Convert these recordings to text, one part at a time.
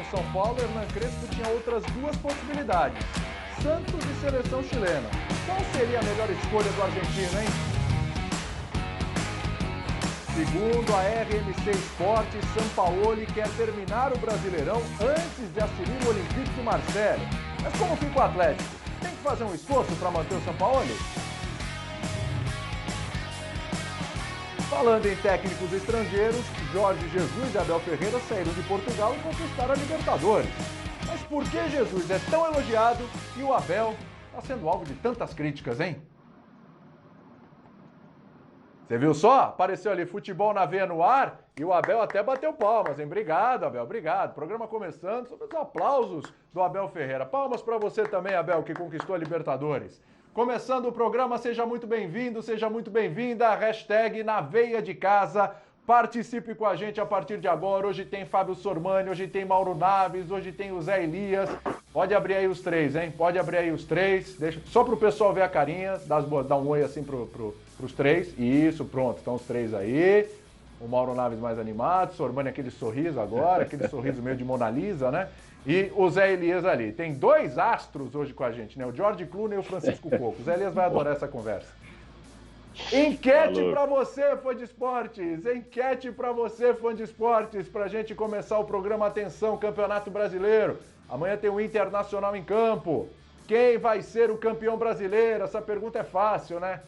no São Paulo, Hernan Crespo tinha outras duas possibilidades: Santos e seleção chilena. Qual seria a melhor escolha do argentino, hein? Segundo a RMC Esporte, Sampaoli quer terminar o Brasileirão antes de assumir o Olympique de Marseille. Mas como fica o Atlético? Tem que fazer um esforço para manter o Sampaoli? Falando em técnicos estrangeiros, Jorge Jesus e Abel Ferreira saíram de Portugal e conquistaram a Libertadores. Mas por que Jesus é tão elogiado e o Abel está sendo alvo de tantas críticas, hein? Você viu só? Apareceu ali Futebol na Veia no ar e o Abel até bateu palmas, hein? Obrigado, Abel, obrigado. Programa começando, sobre os aplausos do Abel Ferreira. Palmas para você também, Abel, que conquistou a Libertadores. Começando o programa, seja muito bem-vindo, seja muito bem-vinda. Hashtag na veia de casa. Participe com a gente a partir de agora. Hoje tem Fábio Sormani, hoje tem Mauro Naves, hoje tem o Zé Elias. Pode abrir aí os três, hein? Pode abrir aí os três. Deixa... Só para o pessoal ver a carinha, dá um oi assim pros três. Isso, pronto. Estão os três aí. O Mauro Naves mais animado, Sormani aquele sorriso agora, aquele sorriso meio de Mona Lisa, né? E o Zé Elias ali. Tem dois astros hoje com a gente, né? O George Clooney e o Francisco Coco. O Zé Elias vai adorar essa conversa. Enquete para você, fã de esportes. Enquete para você, fã de esportes. Pra gente começar o programa. Atenção, Campeonato Brasileiro. Amanhã tem o Internacional em campo. Quem vai ser o campeão brasileiro? Essa pergunta é fácil, né?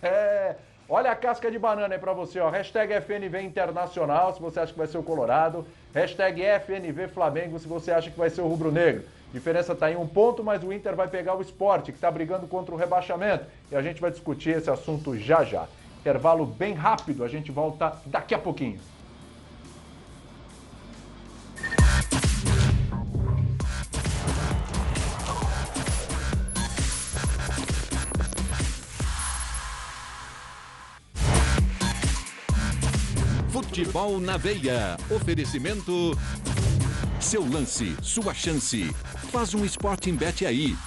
Olha a casca de banana aí pra você, ó. Hashtag FNV Internacional, se você acha que vai ser o Colorado. Hashtag FNV Flamengo, se você acha que vai ser o Rubro Negro. Diferença tá em 1 ponto, mas o Inter vai pegar o Sport, que tá brigando contra o rebaixamento. E a gente vai discutir esse assunto já já. Intervalo bem rápido, a gente volta daqui a pouquinho. Futebol na veia. Oferecimento... Seu lance, sua chance. Faz um Sporting Bet aí.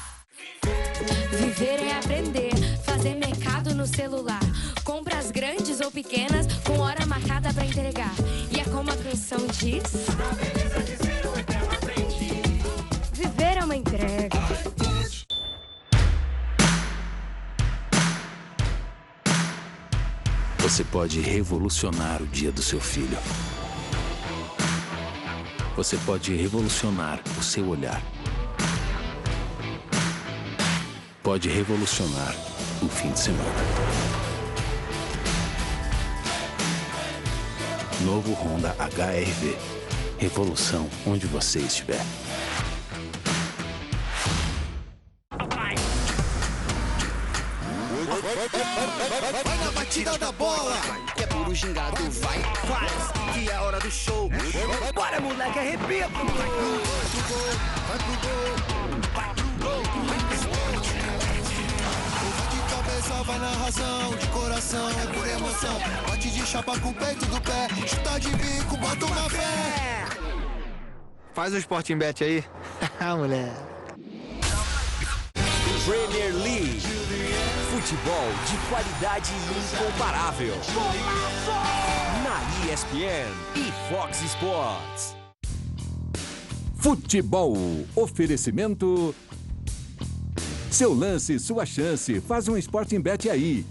Viver é aprender, fazer mercado no celular. Compras grandes ou pequenas, com hora marcada pra entregar. E é como a canção diz: na beleza de ser um eterno aprendiz. Viver é uma entrega. Você pode revolucionar o dia do seu filho. Você pode revolucionar o seu olhar. Pode revolucionar o fim de semana. Novo Honda HR-V. Revolução onde você estiver. Vai na batida da bola, que é puro gingado, vai, faz, que é a hora do show. Bora, moleque, arrepia pro moleque. Vai pro gol, vai pro gol. De cabeça vai na razão, de coração é por emoção. Bate de chapa com o peito do pé, chuta de bico, bota uma fé. Faz o Sporting Bet aí. Mulher. Premier League. Futebol de qualidade incomparável. Na ESPN e Fox Sports. Futebol. Oferecimento... Seu lance, sua chance. Faz um Sporting Bet aí.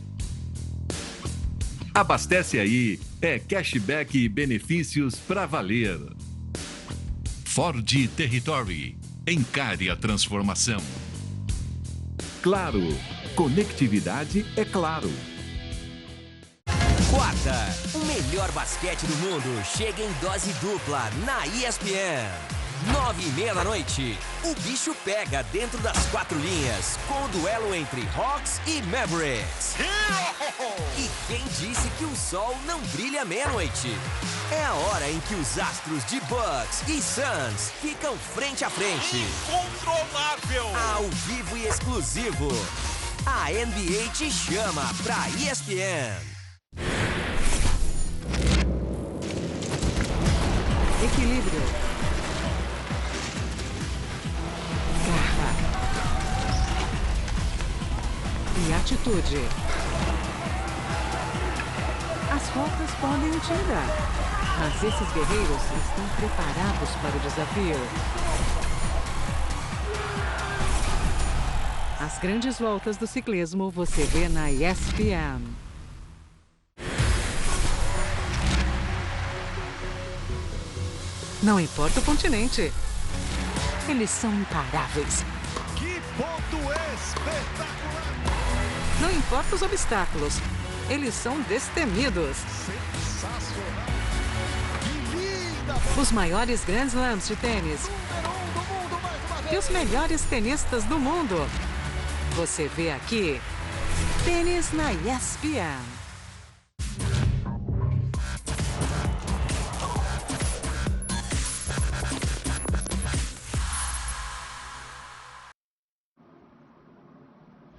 Abastece aí. É cashback e benefícios pra valer. Ford Territory. Encare a transformação. Claro. Conectividade é claro. Quarta, o melhor basquete do mundo chega em dose dupla na ESPN. 9h30 da noite, o bicho pega dentro das 4 linhas com o duelo entre Hawks e Mavericks. E quem disse que o sol não brilha à meia-noite? É a hora em que os astros de Bucks e Suns ficam frente a frente. Incontrolável! Ao vivo e exclusivo. A NBA te chama pra ESPN. Equilíbrio. Garra. E atitude. As rotas podem intimidar, mas esses guerreiros estão preparados para o desafio. As grandes voltas do ciclismo você vê na ESPN. Não importa o continente, eles são imparáveis. Que ponto espetacular! Não importa os obstáculos, eles são destemidos. Sensacional! Que linda! Os maiores Grand Slams de tênis Número 1 do mundo mais uma vez! e os melhores tenistas do mundo. Você vê aqui, Tênis na ESPN.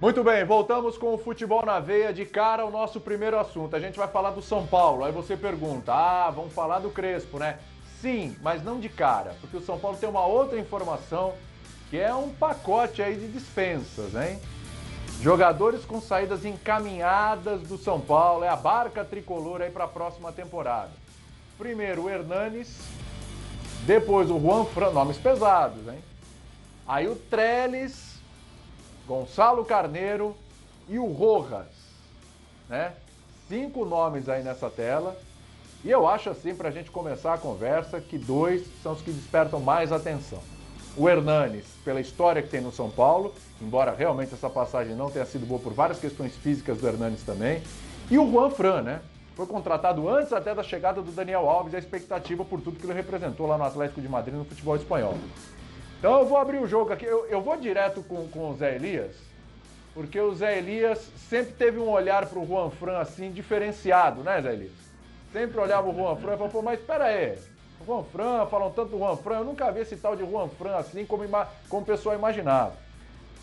Muito bem, voltamos com o Futebol na Veia. De cara, o nosso primeiro assunto. A gente vai falar do São Paulo. Aí você pergunta, vamos falar do Crespo, né? Sim, mas não de cara, porque o São Paulo tem uma outra informação, que é um pacote aí de dispensas, hein? Jogadores com saídas encaminhadas do São Paulo, é a barca tricolor aí para a próxima temporada. Primeiro o Hernanes, depois o Juan Fran, nomes pesados, hein? Aí o Trellis, Gonçalo Carneiro e o Rojas, né? 5 nomes aí nessa tela. E eu acho assim, pra gente começar a conversa, que 2 são os que despertam mais atenção. O Hernanes, pela história que tem no São Paulo, embora realmente essa passagem não tenha sido boa por várias questões físicas do Hernanes também. E o Juan Fran, né? Foi contratado antes até da chegada do Daniel Alves e a expectativa por tudo que ele representou lá no Atlético de Madrid no futebol espanhol. Então eu vou abrir o jogo aqui, eu vou direto com o Zé Elias, porque o Zé Elias sempre teve um olhar para o Juan Fran assim, diferenciado, né, Zé Elias? Sempre olhava o Juan Fran e falava, pô, mas espera aí, o Juan Fran, falam tanto do Juan Fran, eu nunca vi esse tal de Juan Fran assim como o pessoal imaginava.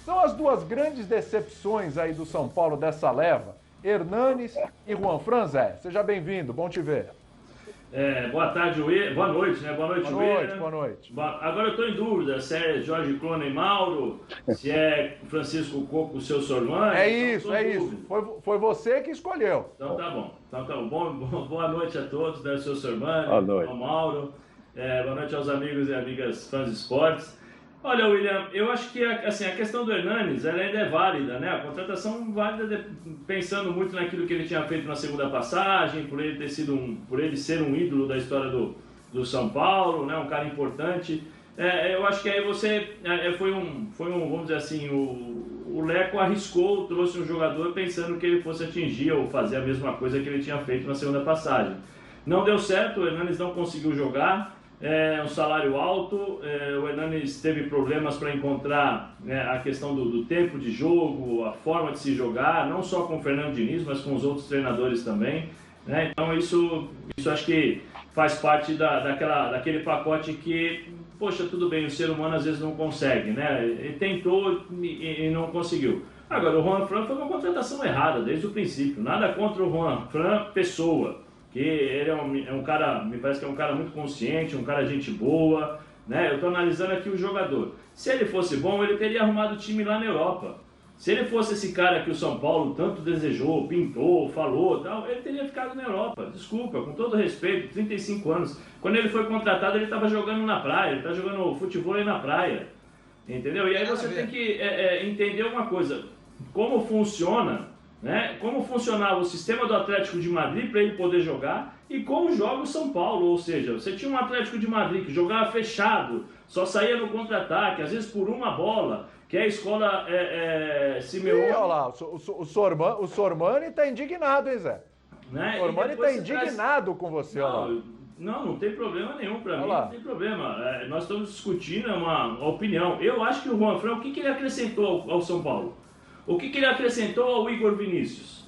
São as 2 grandes decepções aí do São Paulo dessa leva, Hernanes e Juan Fran. Zé, seja bem-vindo, bom te ver. Boa tarde, boa noite, né? Boa noite, William. Boa noite. Agora eu estou em dúvida se é Jorge Clooney Mauro, se é Francisco Coco, seu Sormani. É isso. Foi você que escolheu. Então tá bom. Boa noite a todos, né? Seu Sormani, ao Mauro. Boa noite aos amigos e amigas fãs de esportes. Olha, William, eu acho que assim, a questão do Hernanes ela ainda é válida, né? A contratação válida pensando muito naquilo que ele tinha feito na segunda passagem, por ele ser um ídolo da história do São Paulo, né? Um cara importante. Eu acho que aí você foi um, vamos dizer assim, o Leco arriscou, trouxe um jogador pensando que ele fosse atingir ou fazer a mesma coisa que ele tinha feito na segunda passagem. Não deu certo, o Hernanes não conseguiu jogar. Um salário alto, o Hernanes teve problemas para encontrar a questão do tempo de jogo, a forma de se jogar, não só com o Fernando Diniz, mas com os outros treinadores também, né? Então isso acho que faz parte daquele pacote que, poxa, tudo bem, o ser humano às vezes não consegue, né? Ele tentou e não conseguiu. Agora, o Juan Fran foi uma contratação errada desde o princípio, nada contra o Juan Fran pessoa, que ele é um cara, me parece que é um cara muito consciente, um cara gente boa, né? Eu estou analisando aqui o jogador. Se ele fosse bom, ele teria arrumado o time lá na Europa. Se ele fosse esse cara que o São Paulo tanto desejou, pintou, falou, tal, ele teria ficado na Europa. Desculpa, com todo respeito, 35 anos. Quando ele foi contratado, ele estava jogando na praia, ele está jogando futebol aí na praia. Entendeu? E aí você tem que entender uma coisa, como funciona, né? Como funcionava o sistema do Atlético de Madrid para ele poder jogar e como joga o São Paulo, ou seja, você tinha um Atlético de Madrid que jogava fechado, só saía no contra-ataque, às vezes por uma bola, que é a escola Simeone. Olha lá, o Sormani tá indignado, hein, Zé? Né? O Sormani tá indignado com você, olha lá. Não tem problema nenhum para mim, não tem problema. Nós estamos discutindo uma opinião. Eu acho que o Juan Fran, o que ele acrescentou ao São Paulo? O que ele acrescentou ao Igor Vinícius?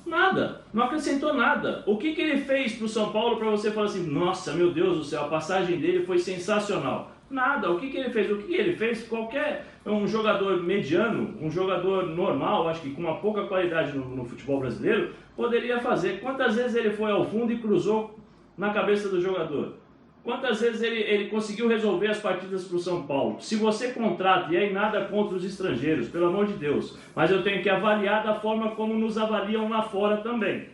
Nada, não acrescentou nada. O que ele fez para o São Paulo para você falar assim, nossa, meu Deus do céu, a passagem dele foi sensacional? Nada, o que ele fez? O que ele fez? Qualquer um jogador mediano, um jogador normal, acho que com uma pouca qualidade no futebol brasileiro, poderia fazer. Quantas vezes ele foi ao fundo e cruzou na cabeça do jogador? Quantas vezes ele conseguiu resolver as partidas para o São Paulo? Se você contrata, e aí nada contra os estrangeiros, pelo amor de Deus, mas eu tenho que avaliar da forma como nos avaliam lá fora também,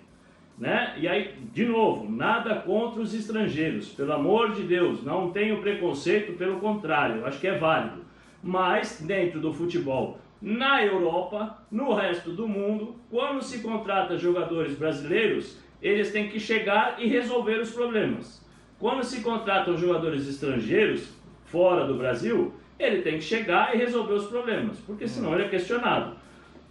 né? E aí, de novo, nada contra os estrangeiros, pelo amor de Deus, não tenho preconceito, pelo contrário, acho que é válido. Mas, dentro do futebol Na Europa, no resto do mundo, quando se contrata jogadores brasileiros, eles têm que chegar e resolver os problemas. Quando se contratam jogadores estrangeiros, fora do Brasil, ele tem que chegar e resolver os problemas, porque senão ele é questionado.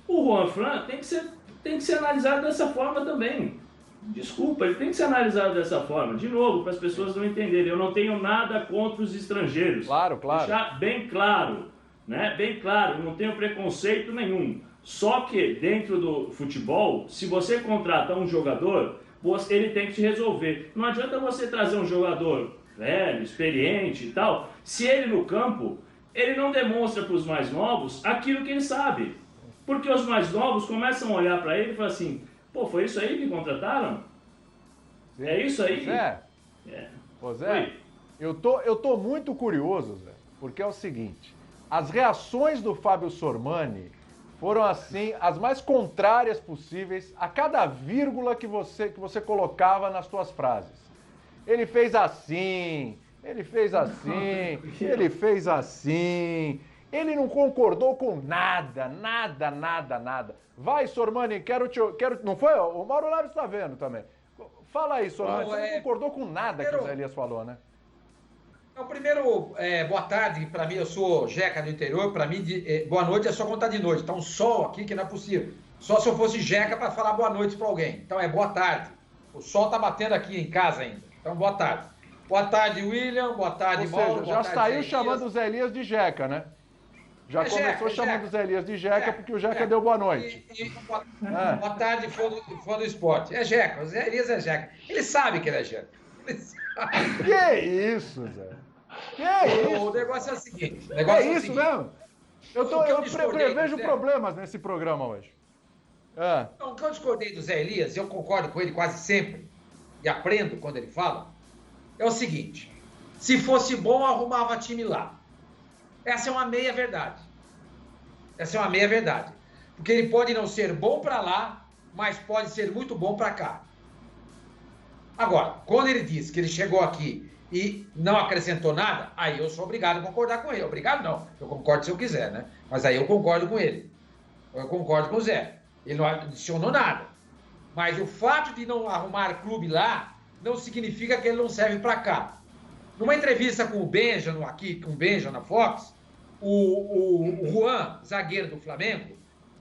O Juan Fran tem que ser analisado dessa forma também. Desculpa, ele tem que ser analisado dessa forma. De novo, para as pessoas não entenderem, eu não tenho nada contra os estrangeiros. Claro. Deixar bem claro, né? Bem claro, não tenho preconceito nenhum. Só que dentro do futebol, se você contrata um jogador, ele tem que te resolver. Não adianta você trazer um jogador velho, experiente e tal, se ele no campo, ele não demonstra para os mais novos aquilo que ele sabe. Porque os mais novos começam a olhar para ele e falam assim, pô, foi isso aí que contrataram? Sim. É isso aí? Zé, Ô Zé, eu tô muito curioso, Zé, porque é o seguinte, as reações do Fábio Sormani foram, assim, as mais contrárias possíveis a cada vírgula que você colocava nas suas frases. Ele fez assim, ele fez assim, ele fez assim. Ele não concordou com nada. Vai, Sormani, quero... Não foi? O Mauro Naves está vendo também. Fala aí, Sormani, você não concordou com nada que o Zé Elias falou, né? Então, primeiro, boa tarde, para mim, eu sou Jeca do interior, para mim, boa noite é só contar de noite, tá um sol aqui que não é possível, só se eu fosse Jeca para falar boa noite para alguém, então é boa tarde, o sol tá batendo aqui em casa ainda, então boa tarde William, boa tarde Mauro, já saiu chamando o Zé Elias de Jeca, né? Já começou chamando o Zé Elias de Jeca porque o Jeca deu boa noite. Boa tarde, fã do esporte, é Jeca, o Zé Elias é Jeca, ele sabe que ele é Jeca. Que isso, Zé? Que isso? O negócio é o seguinte. É isso mesmo? Eu prevejo problemas nesse programa hoje. Então, o que eu discordei do Zé Elias, eu concordo com ele quase sempre, e aprendo quando ele fala, é o seguinte, se fosse bom, arrumava time lá. Essa é uma meia-verdade. Porque ele pode não ser bom para lá, mas pode ser muito bom para cá. Agora, quando ele diz que ele chegou aqui e não acrescentou nada, aí eu sou obrigado a concordar com ele. Obrigado não, eu concordo se eu quiser, né? Mas aí eu concordo com ele. Eu concordo com o Zé. Ele não adicionou nada. Mas o fato de não arrumar clube lá não significa que ele não serve para cá. Numa entrevista com o Benja, com o Benja na Fox, o Juan, zagueiro do Flamengo,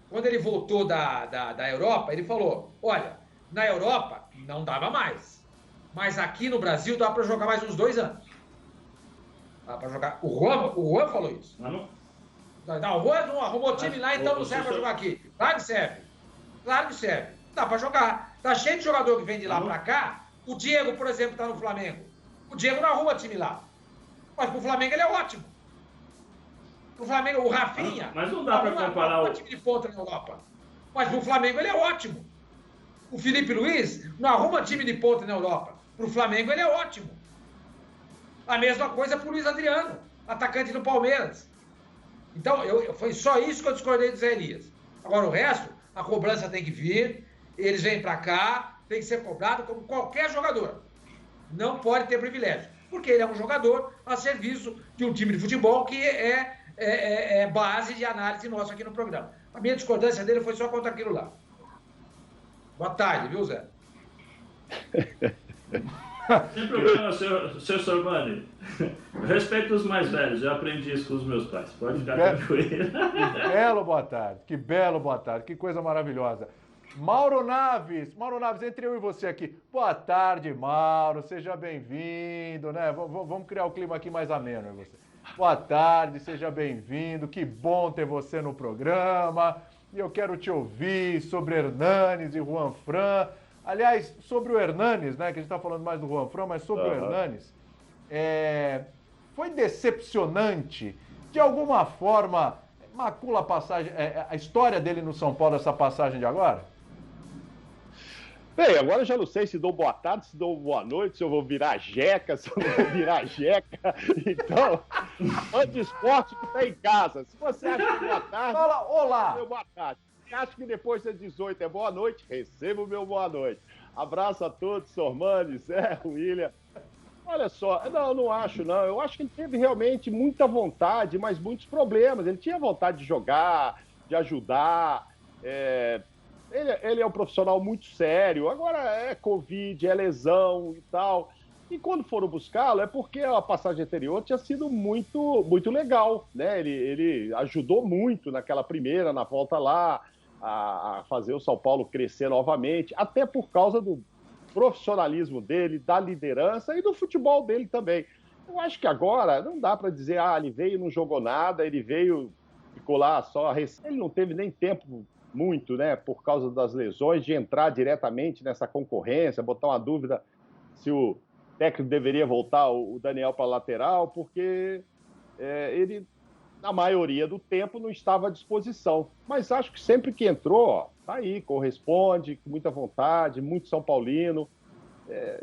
quando ele voltou da Europa, ele falou, olha, na Europa não dava mais. Mas aqui no Brasil dá para jogar mais uns 2 anos. Dá para jogar. O Juan falou isso. Não, o Juan não arrumou time lá, então não serve para jogar aqui. Claro que serve. Dá para jogar. Tá cheio de jogador que vem de lá para cá. O Diego, por exemplo, tá no Flamengo. O Diego não arruma time lá. Mas pro Flamengo ele é ótimo. Pro Flamengo, o Rafinha. Mas não dá para comparar o time de ponta na Europa. Mas pro Flamengo ele é ótimo. O Felipe Luiz não arruma time de ponta na Europa. Para o Flamengo ele é ótimo. A mesma coisa para o Luiz Adriano, atacante do Palmeiras. Então, foi só isso que eu discordei do Zé Elias. Agora o resto, a cobrança tem que vir, eles vêm para cá, tem que ser cobrado como qualquer jogador. Não pode ter privilégio, porque ele é um jogador a serviço de um time de futebol que é base de análise nossa aqui no programa. A minha discordância dele foi só contra aquilo lá. Boa tarde, viu, Zé? Sem problema, seu Sormani. Respeito os mais velhos, eu aprendi isso com os meus pais. Pode ficar tranquilo. Que belo boa tarde, que coisa maravilhosa. Mauro Naves, entre eu e você aqui. Boa tarde, Mauro, seja bem-vindo, né? Vamos criar o clima aqui mais ameno, você. Boa tarde, seja bem-vindo, que bom ter você no programa. E eu quero te ouvir sobre Hernanes e Juan Fran. Aliás, sobre o Hernanes, né, que a gente está falando mais do Juan Fran, mas sobre o Hernanes, foi decepcionante, de alguma forma, macula a passagem, a história dele no São Paulo, essa passagem de agora? Bem, agora eu já não sei se dou boa tarde, se dou boa noite, se eu vou virar Jeca, se eu não vou virar Jeca. Então, fã de esporte que está em casa. Se você acha que boa tarde... Fala, olá! Boa tarde. Se acha que depois das 18 é boa noite, receba o meu boa noite. Abraço a todos, Sormani, Zé, William. Olha só, não acho não. Eu acho que ele teve realmente muita vontade, mas muitos problemas. Ele tinha vontade de jogar, de ajudar. Ele é um profissional muito sério. Agora é Covid, é lesão e tal. E quando foram buscá-lo é porque a passagem anterior tinha sido muito, muito legal, né? Ele ajudou muito naquela primeira, na volta lá, a fazer o São Paulo crescer novamente, até por causa do profissionalismo dele, da liderança e do futebol dele também. Eu acho que agora não dá para dizer, ele veio e não jogou nada, ele veio, ficou lá só... Ele não teve nem tempo muito, né, por causa das lesões, de entrar diretamente nessa concorrência, botar uma dúvida se o técnico deveria voltar o Daniel para a lateral, porque ele, na maioria do tempo, não estava à disposição. Mas acho que sempre que entrou, tá aí, corresponde, com muita vontade, muito São Paulino.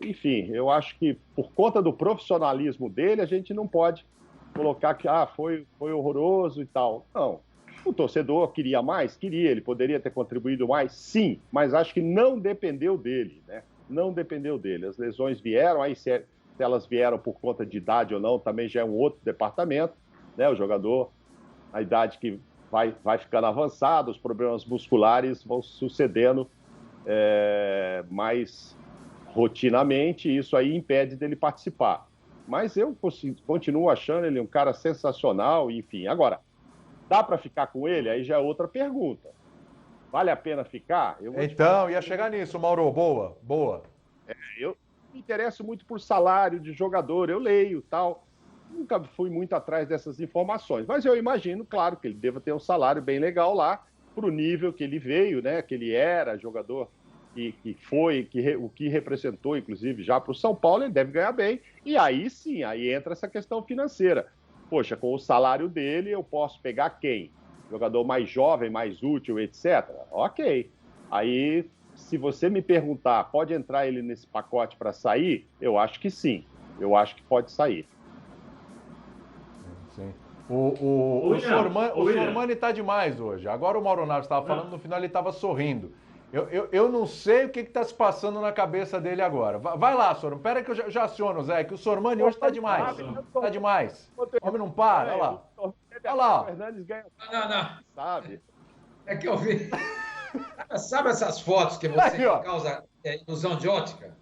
Enfim, eu acho que por conta do profissionalismo dele, a gente não pode colocar que foi horroroso e tal. Não. O torcedor queria mais? Queria. Ele poderia ter contribuído mais? Sim. Mas acho que não dependeu dele, né? Não dependeu dele. As lesões vieram, aí se elas vieram por conta de idade ou não, também já é um outro departamento, né? O jogador, a idade que vai ficando avançada, os problemas musculares vão sucedendo mais rotinamente, e isso aí impede dele participar. Mas eu continuo achando ele um cara sensacional, enfim. Agora, dá para ficar com ele? Aí já é outra pergunta. Vale a pena ficar? Então, ia chegar nisso, Mauro. Boa. Eu me interesso muito por salário de jogador, eu leio tal. Nunca fui muito atrás dessas informações, mas eu imagino, claro, que ele deva ter um salário bem legal lá, para o nível que ele veio, né? Que ele era jogador o que representou, inclusive, já para o São Paulo, ele deve ganhar bem. E aí sim, aí entra essa questão financeira. Poxa, com o salário dele, eu posso pegar quem? Jogador mais jovem, mais útil, etc. Ok. Aí, se você me perguntar, pode entrar ele nesse pacote para sair? Eu acho que sim. Eu acho que pode sair. Sim. O Sormani está demais hoje. Agora o Mauro Naves estava falando, no final ele estava sorrindo. Eu não sei o que está se passando na cabeça dele agora. Vai lá, Sormani. Pera que eu já aciono, Zé, que o Sormani hoje está demais. Está demais. O homem não para, olha lá. Olha lá. Não. Sabe? É que eu vi. Sabe essas fotos que você causa ilusão de ótica?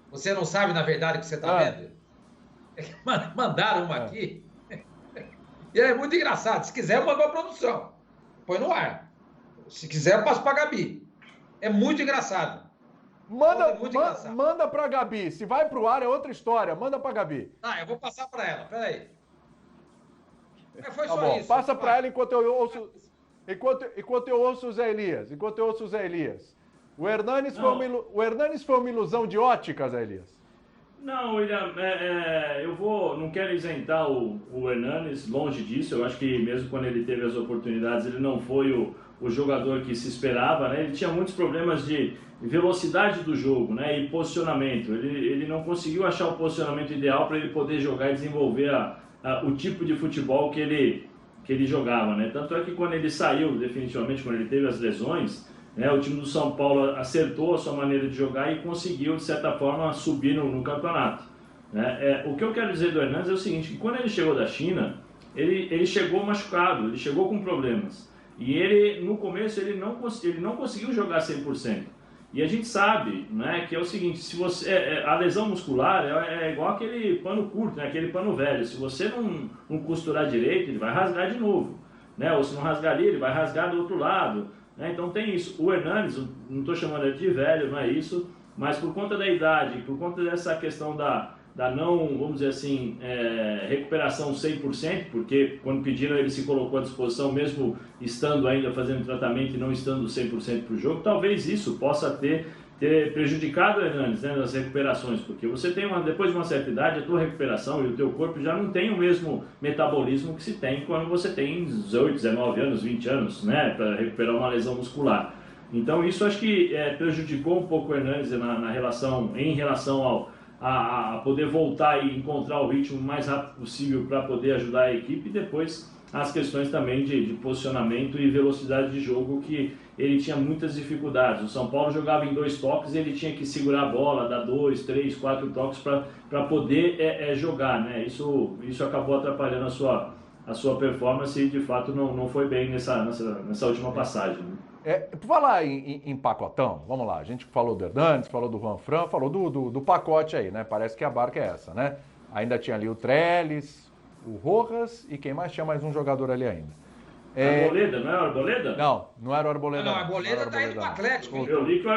Você não sabe, na verdade, o que você está vendo? É que mandaram uma aqui. E é muito engraçado. Se quiser, eu mando a produção. Põe no ar. Se quiser, eu passo para a Gabi. É muito engraçado. Manda pra Gabi. Se vai pro ar é outra história. Manda pra Gabi. Eu vou passar pra ela. Peraí. Foi tá só bom. isso. Passa pra ela enquanto eu ouço. Enquanto eu ouço o Zé Elias. O Hernanes foi uma ilusão de ótica, Zé Elias? Não, William, não quero isentar o Hernanes, longe disso. Eu acho que mesmo quando ele teve as oportunidades, ele não foi o jogador que se esperava, né? Ele tinha muitos problemas de velocidade do jogo, né? E posicionamento. Ele não conseguiu achar o posicionamento ideal para ele poder jogar e desenvolver o tipo de futebol que ele jogava, né? Tanto é que quando ele saiu, definitivamente, quando ele teve as lesões, né, o time do São Paulo acertou a sua maneira de jogar e conseguiu, de certa forma, subir no campeonato. Né? O que eu quero dizer do Hernanes é o seguinte, que quando ele chegou da China, ele chegou machucado, ele chegou com problemas. E ele, no começo, ele não conseguiu jogar 100%. E a gente sabe, né, que é o seguinte, se você, a lesão muscular é igual aquele pano curto, né, aquele pano velho. Se você não costurar direito, ele vai rasgar de novo. Né? Ou se não rasgar ali, ele vai rasgar do outro lado. Né? Então tem isso. O Hernanes, não estou chamando ele de velho, não é isso, mas por conta da idade, por conta dessa questão da não, vamos dizer assim, recuperação 100%, porque quando pediram ele se colocou à disposição, mesmo estando ainda fazendo tratamento e não estando 100% para o jogo, talvez isso possa ter prejudicado o Hernanes, né, nas recuperações, porque você tem depois de uma certa idade, a tua recuperação e o teu corpo já não tem o mesmo metabolismo que se tem quando você tem 18, 19 anos, 20 anos, né, para recuperar uma lesão muscular. Então isso acho que prejudicou um pouco o Hernanes em relação a poder voltar e encontrar o ritmo o mais rápido possível para poder ajudar a equipe, e depois as questões também de posicionamento e velocidade de jogo, que ele tinha muitas dificuldades. O São Paulo jogava em 2 toques, ele tinha que segurar a bola, dar 2, 3, 4 toques para poder jogar, né? Isso acabou atrapalhando a sua performance e, de fato, não foi bem nessa última passagem. Né? Por falar em pacotão, vamos lá, a gente falou do Hernandes, falou do Juanfran, falou do pacote aí, né? Parece que a barca é essa, né? Ainda tinha ali o Trellis, o Rojas e quem mais? Tinha mais um jogador ali ainda. Arboleda, não era o Arboleda? Não era o Arboleda. Não, o Arboleda tá indo pro Atlético. Eu li que o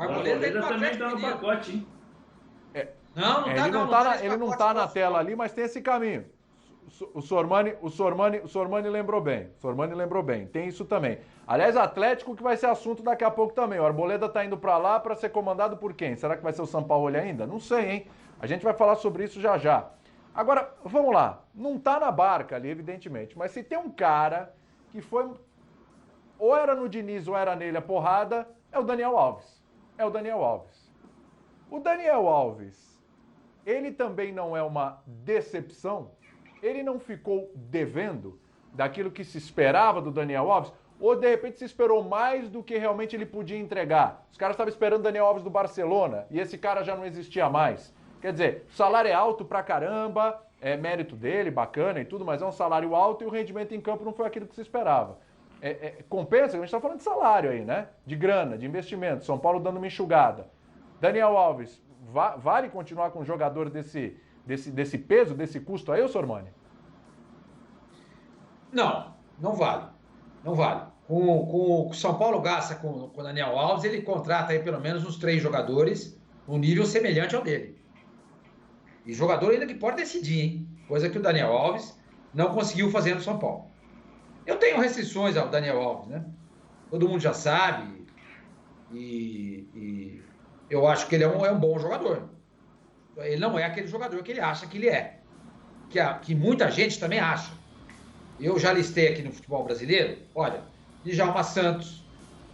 Arboleda também tá no pacote, hein? Não tá. Ele não tá na tela ali, mas tem esse caminho. O Sormani lembrou bem. Tem isso também. Aliás, Atlético que vai ser assunto daqui a pouco também. O Arboleda tá indo para lá para ser comandado por quem? Será que vai ser o Sampaoli ainda? Não sei, hein? A gente vai falar sobre isso já já. Agora, vamos lá. Não tá na barca ali, evidentemente. Mas se tem um cara que foi... Ou era no Diniz ou era nele a porrada, é o Daniel Alves. O Daniel Alves, ele também não é uma decepção? Ele não ficou devendo daquilo que se esperava do Daniel Alves? Ou, de repente, se esperou mais do que realmente ele podia entregar? Os caras estavam esperando o Daniel Alves do Barcelona e esse cara já não existia mais. Quer dizer, o salário é alto pra caramba, é mérito dele, bacana e tudo, mas é um salário alto e o rendimento em campo não foi aquilo que se esperava. Compensa, a gente está falando de salário aí, né? De grana, de investimento. São Paulo dando uma enxugada. Daniel Alves, vale continuar com um jogador desse peso, desse custo aí, ô Sormani? Não vale. Com o São Paulo gasta com o Daniel Alves, ele contrata aí pelo menos uns 3 jogadores num nível semelhante ao dele. E jogador ainda que pode decidir, hein? Coisa que o Daniel Alves não conseguiu fazer no São Paulo. Eu tenho restrições ao Daniel Alves, né? Todo mundo já sabe. E eu acho que ele é um bom jogador. Ele não é aquele jogador que ele acha que ele é. Que muita gente também acha. Eu já listei aqui no futebol brasileiro, olha, Djalma Santos,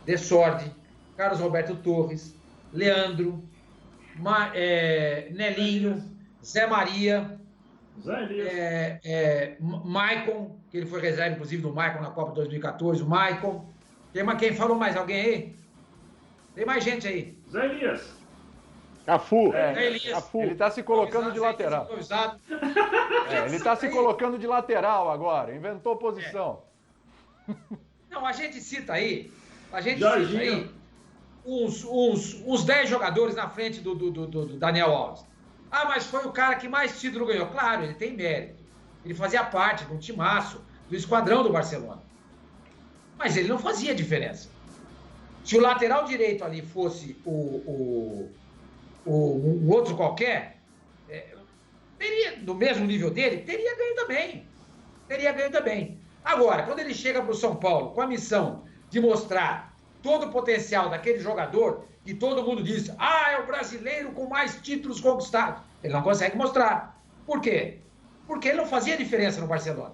Dessordi, Carlos Roberto Torres, Leandro, Nelinho, Zé Maria, Maicon, que ele foi reserva, inclusive, do Maicon na Copa 2014, o Maicon. Quem falou mais? Alguém aí? Tem mais gente aí. Zé Elias. Cafu. Ele está se colocando de lateral. Ele está se colocando de lateral agora. Inventou posição. Não, a gente cita aí uns 10 jogadores na frente do Daniel Alves. Ah, mas foi o cara que mais título ganhou. Claro, ele tem mérito. Ele fazia parte de um timaço do esquadrão do Barcelona. Mas ele não fazia diferença. Se o lateral direito ali fosse um outro qualquer, teria, no mesmo nível dele, teria ganho também. Agora, quando ele chega para o São Paulo com a missão de mostrar todo o potencial daquele jogador, e todo mundo diz, é o brasileiro com mais títulos conquistados. Ele não consegue mostrar. Por quê? Porque ele não fazia diferença no Barcelona.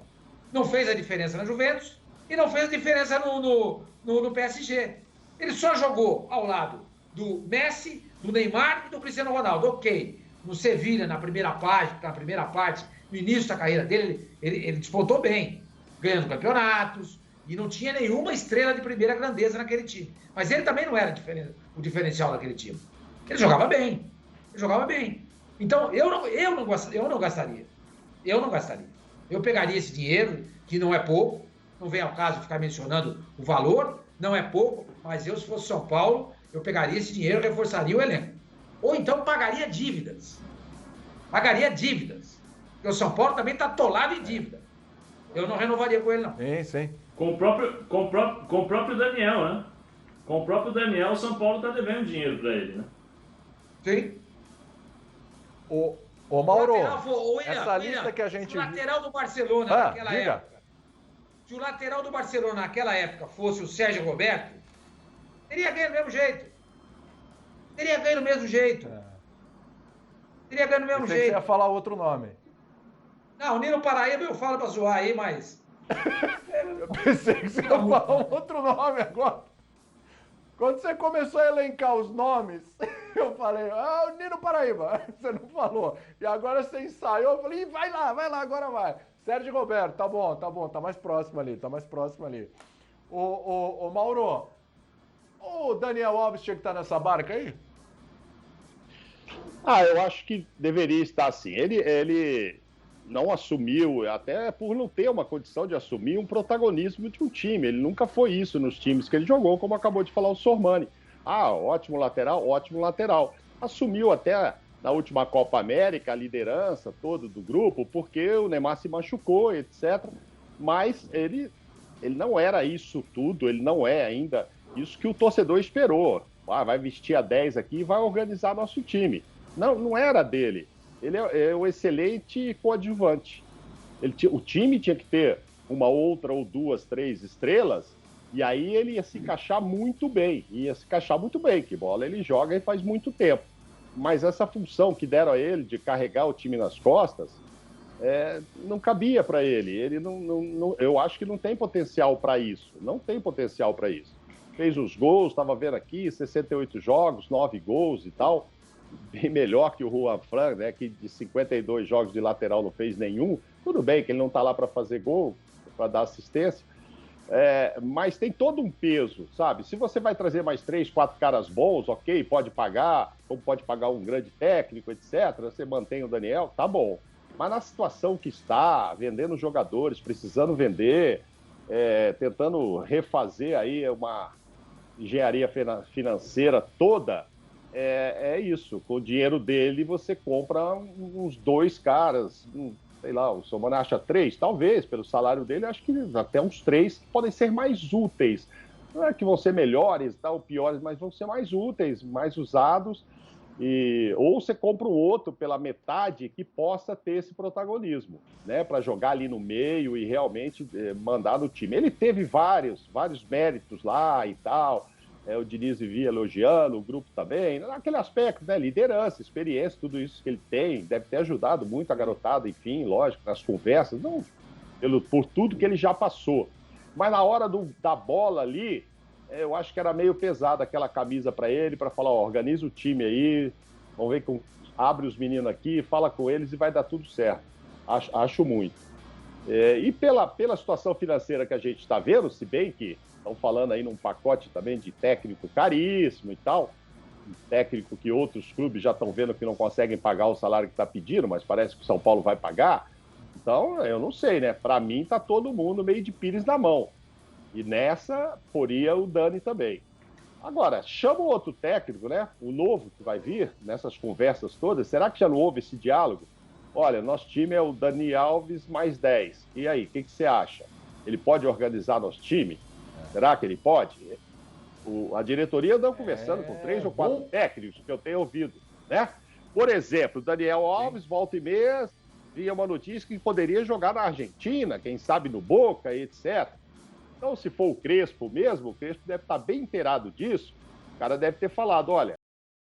Não fez a diferença na Juventus e não fez a diferença no PSG. Ele só jogou ao lado do Messi, do Neymar e do Cristiano Ronaldo. Ok, no Sevilha, na primeira parte, no início da carreira dele, ele despontou bem, ganhando campeonatos, e não tinha nenhuma estrela de primeira grandeza naquele time. Mas ele também não era o diferencial daquele time. Ele jogava bem. Então, eu não gastaria. Eu pegaria esse dinheiro, que não é pouco, não vem ao caso ficar mencionando o valor, não é pouco, mas eu, se fosse São Paulo, eu pegaria esse dinheiro e reforçaria o elenco. Ou então pagaria dívidas. Porque o São Paulo também está atolado em dívida. Eu não renovaria com ele, não. Sim. Com o próprio Daniel, né? Com o próprio Daniel, o São Paulo está devendo dinheiro para ele, né? Sim. Ô Mauro, essa lista que a gente... Se o lateral do Barcelona naquela época... Se o lateral do Barcelona naquela época fosse o Sérgio Roberto, teria ganho do mesmo jeito. Você ia falar outro nome. Não, o Nino Paraíba eu falo pra zoar aí, mas... Eu pensei que você ia falar um outro nome agora. Quando você começou a elencar os nomes, eu falei, o Nino Paraíba. Você não falou. E agora você ensaiou, eu falei, vai lá, agora vai. Sérgio Roberto, tá bom, tá mais próximo ali. Ô Mauro, o Daniel Alves tinha que estar nessa barca aí? Eu acho que deveria estar sim. Ele não assumiu, até por não ter uma condição de assumir um protagonismo de um time. Ele nunca foi isso nos times que ele jogou, como acabou de falar o Sormani. Ótimo lateral. Assumiu até na última Copa América a liderança toda do grupo, porque o Neymar se machucou, etc. Mas ele não era isso tudo, ele não é ainda isso que o torcedor esperou. Vai vestir a 10 aqui e vai organizar nosso time. Não era dele. Ele é um excelente coadjuvante. O time tinha que ter uma outra ou 2, 3 estrelas, e aí ele ia se encaixar muito bem. Que bola ele joga e faz muito tempo. Mas essa função que deram a ele de carregar o time nas costas, não cabia para ele. Ele eu acho que não tem potencial para isso. Não tem potencial para isso. Fez os gols, estava vendo aqui, 68 jogos, 9 gols e tal. Bem melhor que o Juan Fran, né, que de 52 jogos de lateral não fez nenhum. Tudo bem que ele não está lá para fazer gol, para dar assistência, mas tem todo um peso, sabe? Se você vai trazer mais 3, 4 caras bons, ok, pode pagar, como pode pagar um grande técnico, etc., você mantém o Daniel, tá bom. Mas na situação que está, vendendo jogadores, precisando vender, tentando refazer aí uma engenharia financeira toda, é isso. Com o dinheiro dele, você compra uns 2 caras, sei lá, o Sormani acha 3, talvez, pelo salário dele, acho que até uns 3 que podem ser mais úteis. Não é que vão ser melhores, tal, piores, mas vão ser mais úteis, mais usados. Ou você compra um outro pela metade que possa ter esse protagonismo, né, para jogar ali no meio e realmente mandar no time. Ele teve vários méritos lá e tal. O Diniz vivia elogiando, o grupo também, naquele aspecto, né? Liderança, experiência, tudo isso que ele tem, deve ter ajudado muito a garotada, enfim, lógico, nas conversas, não, por tudo que ele já passou. Mas na hora da bola ali, eu acho que era meio pesada aquela camisa para ele, para falar, organiza o time aí, vamos ver, abre os meninos aqui, fala com eles e vai dar tudo certo. Acho muito. E pela situação financeira que a gente está vendo, se bem que estão falando aí num pacote também de técnico caríssimo e tal, um técnico que outros clubes já estão vendo que não conseguem pagar o salário que está pedindo, mas parece que o São Paulo vai pagar. Então, eu não sei, né? Para mim, tá todo mundo meio de pires na mão. E nessa, poria o Dani também. Agora, chama o outro técnico, né? O novo que vai vir, nessas conversas todas. Será que já não houve esse diálogo? Olha, nosso time é o Dani Alves mais 10. E aí, o que você acha? Ele pode organizar nosso time? Será que ele pode? A diretoria anda conversando com 3 ou 4 técnicos que eu tenho ouvido, né? Por exemplo, Daniel Alves, volta e meia, via uma notícia que poderia jogar na Argentina, quem sabe no Boca, etc. Então, se for o Crespo mesmo, o Crespo deve estar bem inteirado disso. O cara deve ter falado, olha,